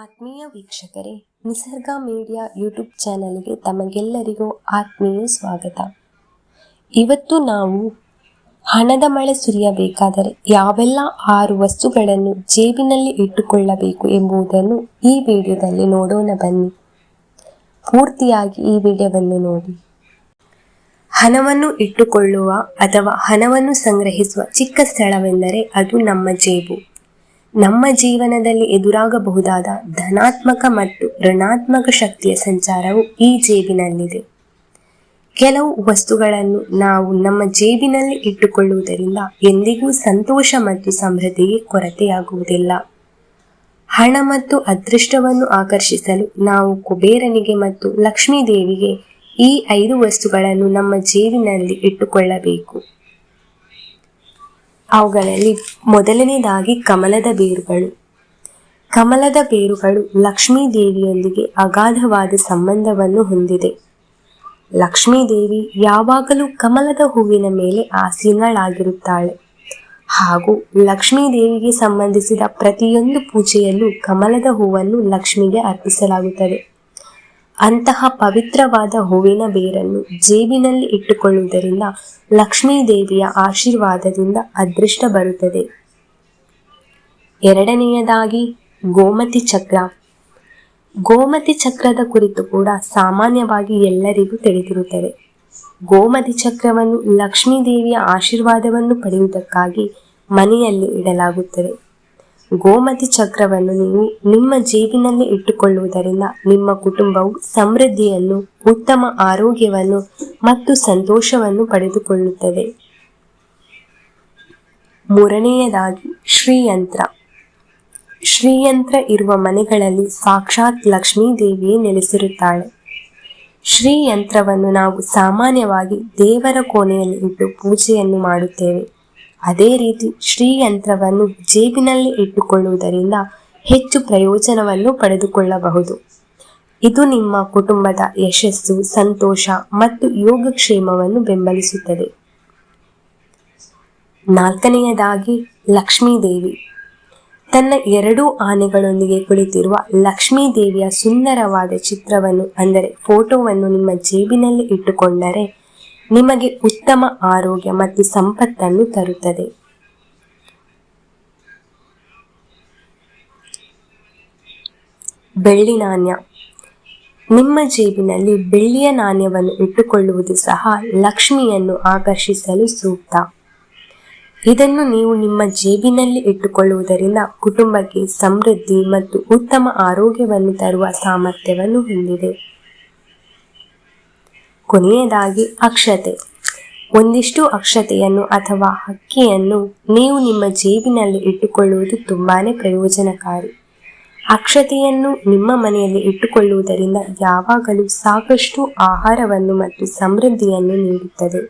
ಆತ್ಮೀಯ ವೀಕ್ಷಕರೇ, ನಿಸರ್ಗ ಮೀಡಿಯಾ ಯೂಟ್ಯೂಬ್ ಚಾನಲ್ಗೆ ತಮಗೆಲ್ಲರಿಗೂ ಆತ್ಮೀಯ ಸ್ವಾಗತ. ಇವತ್ತು ನಾವು ಹಣದ ಮಳೆ ಸುರಿಯಬೇಕಾದರೆ ಯಾವೆಲ್ಲ 6 ವಸ್ತುಗಳನ್ನು ಜೇಬಿನಲ್ಲಿ ಇಟ್ಟುಕೊಳ್ಳಬೇಕು ಎಂಬುದನ್ನು ಈ ವಿಡಿಯೋದಲ್ಲಿ ನೋಡೋಣ ಬನ್ನಿ. ಪೂರ್ತಿಯಾಗಿ ಈ ವಿಡಿಯೋವನ್ನು ನೋಡಿ. ಹಣವನ್ನು ಇಟ್ಟುಕೊಳ್ಳುವ ಅಥವಾ ಹಣವನ್ನು ಸಂಗ್ರಹಿಸುವ ಚಿಕ್ಕ ಸ್ಥಳವೆಂದರೆ ಅದು ನಮ್ಮ ಜೇಬು. ನಮ್ಮ ಜೀವನದಲ್ಲಿ ಎದುರಾಗಬಹುದಾದ ಧನಾತ್ಮಕ ಮತ್ತು ಋಣಾತ್ಮಕ ಶಕ್ತಿಯ ಸಂಚಾರವು ಈ ಜೇಬಿನಲ್ಲಿದೆ. ಕೆಲವು ವಸ್ತುಗಳನ್ನು ನಾವು ನಮ್ಮ ಜೇಬಿನಲ್ಲಿ ಇಟ್ಟುಕೊಳ್ಳುವುದರಿಂದ ಎಂದಿಗೂ ಸಂತೋಷ ಮತ್ತು ಸಮೃದ್ಧಿಗೆ ಕೊರತೆಯಾಗುವುದಿಲ್ಲ. ಹಣ ಮತ್ತು ಅದೃಷ್ಟವನ್ನು ಆಕರ್ಷಿಸಲು ನಾವು ಕುಬೇರನಿಗೆ ಮತ್ತು ಲಕ್ಷ್ಮೀ ದೇವಿಗೆ ಈ 5 ವಸ್ತುಗಳನ್ನು ನಮ್ಮ ಜೇಬಿನಲ್ಲಿ ಇಟ್ಟುಕೊಳ್ಳಬೇಕು. ಅವುಗಳಲ್ಲಿ ಮೊದಲನೇದಾಗಿ ಕಮಲದ ಬೇರುಗಳು. ಕಮಲದ ಬೇರುಗಳು ಲಕ್ಷ್ಮೀ ದೇವಿಯೊಂದಿಗೆ ಅಗಾಧವಾದ ಸಂಬಂಧವನ್ನು ಹೊಂದಿದೆ. ಲಕ್ಷ್ಮೀ ದೇವಿ ಯಾವಾಗಲೂ ಕಮಲದ ಹೂವಿನ ಮೇಲೆ ಆಸೀನಳಾಗಿರುತ್ತಾಳೆ ಹಾಗೂ ಲಕ್ಷ್ಮೀ ದೇವಿಗೆ ಸಂಬಂಧಿಸಿದ ಪ್ರತಿಯೊಂದು ಪೂಜೆಯಲ್ಲೂ ಕಮಲದ ಹೂವನ್ನು ಲಕ್ಷ್ಮಿಗೆ ಅರ್ಪಿಸಲಾಗುತ್ತದೆ. ಅಂತಹ ಪವಿತ್ರವಾದ ಹೂವಿನ ಬೇರನ್ನು ಜೇಬಿನಲ್ಲಿ ಇಟ್ಟುಕೊಳ್ಳುವುದರಿಂದ ಲಕ್ಷ್ಮೀ ದೇವಿಯ ಆಶೀರ್ವಾದದಿಂದ ಅದೃಷ್ಟ ಬರುತ್ತದೆ. ಎರಡನೆಯದಾಗಿ ಗೋಮತಿ ಚಕ್ರ. ಗೋಮತಿ ಚಕ್ರದ ಕುರಿತು ಕೂಡ ಸಾಮಾನ್ಯವಾಗಿ ಎಲ್ಲರಿಗೂ ತಿಳಿದಿರುತ್ತದೆ. ಗೋಮತಿ ಚಕ್ರವನ್ನು ಲಕ್ಷ್ಮೀ ದೇವಿಯ ಆಶೀರ್ವಾದವನ್ನು ಪಡೆಯುವುದಕ್ಕಾಗಿ ಮನೆಯಲ್ಲಿ ಇಡಲಾಗುತ್ತದೆ. ಗೋಮತಿ ಚಕ್ರವನ್ನು ನೀವು ನಿಮ್ಮ ಜೇಬಿನಲ್ಲಿ ಇಟ್ಟುಕೊಳ್ಳುವುದರಿಂದ ನಿಮ್ಮ ಕುಟುಂಬವು ಸಮೃದ್ಧಿಯನ್ನು, ಉತ್ತಮ ಆರೋಗ್ಯವನ್ನು ಮತ್ತು ಸಂತೋಷವನ್ನು ಪಡೆದುಕೊಳ್ಳುತ್ತದೆ. ಮೂರನೆಯದಾಗಿ ಶ್ರೀಯಂತ್ರ. ಶ್ರೀಯಂತ್ರ ಇರುವ ಮನೆಗಳಲ್ಲಿ ಸಾಕ್ಷಾತ್ ಲಕ್ಷ್ಮೀ ದೇವಿಯೇ ನೆಲೆಸಿರುತ್ತಾಳೆ. ಶ್ರೀಯಂತ್ರವನ್ನು ನಾವು ಸಾಮಾನ್ಯವಾಗಿ ದೇವರ ಕೋಣೆಯಲ್ಲಿ ಇಟ್ಟು ಪೂಜೆಯನ್ನು ಮಾಡುತ್ತೇವೆ. ಅದೇ ರೀತಿ ಶ್ರೀಯಂತ್ರವನ್ನು ಜೇಬಿನಲ್ಲಿ ಇಟ್ಟುಕೊಳ್ಳುವುದರಿಂದ ಹೆಚ್ಚು ಪ್ರಯೋಜನವನ್ನು ಪಡೆದುಕೊಳ್ಳಬಹುದು. ಇದು ನಿಮ್ಮ ಕುಟುಂಬದ ಯಶಸ್ಸು, ಸಂತೋಷ ಮತ್ತು ಯೋಗಕ್ಷೇಮವನ್ನು ಬೆಂಬಲಿಸುತ್ತದೆ. ನಾಲ್ಕನೆಯದಾಗಿ ಲಕ್ಷ್ಮೀ ದೇವಿ. ತನ್ನ 2 ಆನೆಗಳೊಂದಿಗೆ ಕುಳಿತಿರುವ ಲಕ್ಷ್ಮೀ ದೇವಿಯ ಸುಂದರವಾದ ಚಿತ್ರವನ್ನು ಅಂದರೆ ಫೋಟೋವನ್ನು ನಿಮ್ಮ ಜೇಬಿನಲ್ಲಿ ಇಟ್ಟುಕೊಂಡರೆ ನಿಮಗೆ ಉತ್ತಮ ಆರೋಗ್ಯ ಮತ್ತು ಸಂಪತ್ತನ್ನು ತರುತ್ತದೆ. ಬೆಳ್ಳಿ ನಾಣ್ಯ. ನಿಮ್ಮ ಜೇಬಿನಲ್ಲಿ ಬೆಳ್ಳಿಯ ನಾಣ್ಯವನ್ನು ಇಟ್ಟುಕೊಳ್ಳುವುದು ಸಹ ಲಕ್ಷ್ಮಿಯನ್ನು ಆಕರ್ಷಿಸಲು ಸೂಕ್ತ. ಇದನ್ನು ನೀವು ನಿಮ್ಮ ಜೇಬಿನಲ್ಲಿ ಇಟ್ಟುಕೊಳ್ಳುವುದರಿಂದ ಕುಟುಂಬಕ್ಕೆ ಸಮೃದ್ಧಿ ಮತ್ತು ಉತ್ತಮ ಆರೋಗ್ಯವನ್ನು ತರುವ ಸಾಮರ್ಥ್ಯವನ್ನು ಹೊಂದಿದೆ. ಕೊನೆಯದಾಗಿ ಅಕ್ಷತೆ. ಒಂದಿಷ್ಟು ಅಕ್ಷತೆಯನ್ನು ಅಥವಾ ಅಕ್ಕಿಯನ್ನು ನೀವು ನಿಮ್ಮ ಜೇಬಿನಲ್ಲಿ ಇಟ್ಟುಕೊಳ್ಳುವುದು ತುಂಬಾನೇ ಪ್ರಯೋಜನಕಾರಿ. ಅಕ್ಷತೆಯನ್ನು ನಿಮ್ಮ ಮನೆಯಲ್ಲಿ ಇಟ್ಟುಕೊಳ್ಳುವುದರಿಂದ ಯಾವಾಗಲೂ ಸಾಕಷ್ಟು ಆಹಾರವನ್ನು ಮತ್ತು ಸಮೃದ್ಧಿಯನ್ನು ನೀಡುತ್ತದೆ.